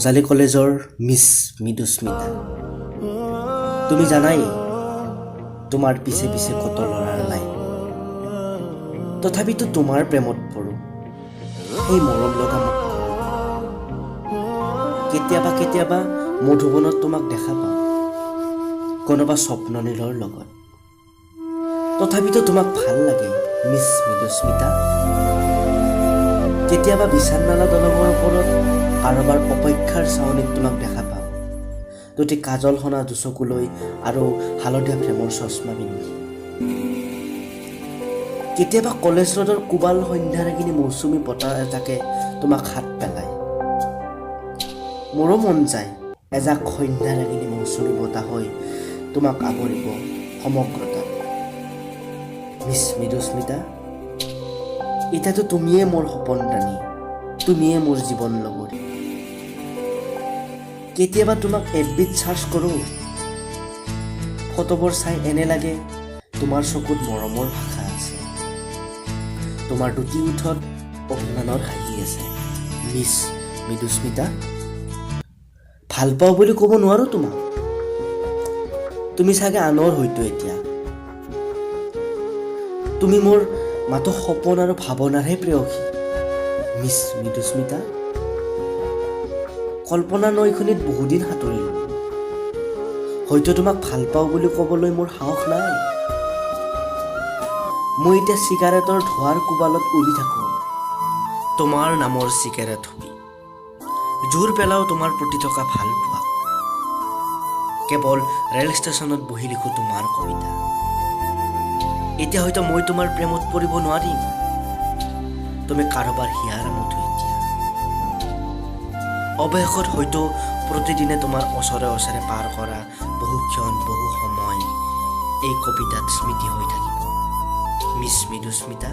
মজালি কলেজৰ মিছ মৃদুস্মিতা। তুমি জানাই তোমাৰ পিছে পিছে কত লৰাৰ লাইন, তথাপিতো তোমাৰ প্ৰেমত পৰো সেই মৰম লগা মোক। কেতিয়াবা কেতিয়াবা মধুবনত তোমাক দেখা পাওঁ কোনোবা স্বপ্ননীলৰ লগত, তথাপিতো তোমাক ভাল লাগে মিছ মৃদুস্মিতা। কেতিয়াবা বিছানালা দলঙৰ ওপৰত কাৰোবাৰ অপেক্ষাৰ চাৱনিত তোমাক দেখা পাওঁ, দুটি কাজল সনা দুচকুলৈ আৰু হালধীয়া প্ৰেমৰ চশমা পিন্ধি। কেতিয়াবা কলেজ ৰোডৰ কোবাল সন্ধ্যাৰাগিনী মৌচুমী বতাহ এজাকে তোমাক হাত পেলায়। মোৰো মন যায় এজাক সন্ধ্যাৰাগিনী মৌচুমী বতাহ হৈ তোমাক আৱৰিব সমগ্ৰতা। মিছ মৃদুস্মিতা, এতিয়াতো তুমিয়ে মোৰ সপোন ৰাণী, তুমিয়ে মোৰ জীৱন লগৰী। কেতিয়াবা তোমাক এফবিত চাৰ্চ কৰোঁ, ফটোবোৰ চাই এনে লাগে তোমাৰ চকুত মৰমৰ ভাষা আছে, তোমাৰ দুটি ওঠত অভিমানৰ হাঁহি আছে। মিছ মৃদুস্মিতা, ভাল পাওঁ বুলি ক'ব নোৱাৰো তোমাক, তুমি চাগে আনৰ হয়তো এতিয়া। তুমি মোৰ মাথো সপোন আৰু ভাৱনাৰহে প্ৰেয়সী। মিছ মৃদুস্মিতা, কল্পনা নৈখনিত বহুদিন সাঁতুৰিলো, হয়তো তোমাক ভাল পাওঁ বুলি ক'বলৈ মোৰ সাহস নাই। মই এতিয়া চিগাৰেটৰ ধোঁৱাৰ কোবালত উৰি থাকো, তোমাৰ নামৰ চিগাৰেট হুপি জোৰ পেলাও তোমাৰ প্ৰতি থকা ভাল পোৱা। কেৱল ৰেল ষ্টেচনত বহি লিখো তোমাৰ কবিতা। এতিয়া হয়তো মই তোমাৰ প্ৰেমত পৰিব নোৱাৰিম, তুমি কাৰোবাৰ হিয়াৰ মধু। এতিয়া অৱশেষত হয়তো প্ৰতিদিনে তোমাৰ ওচৰে ওচৰে পাৰ কৰা বহু ক্ষণ বহু সময় এই কবিতাত স্মৃতি হৈ থাকিব। মিছ মৃদুস্মিতা।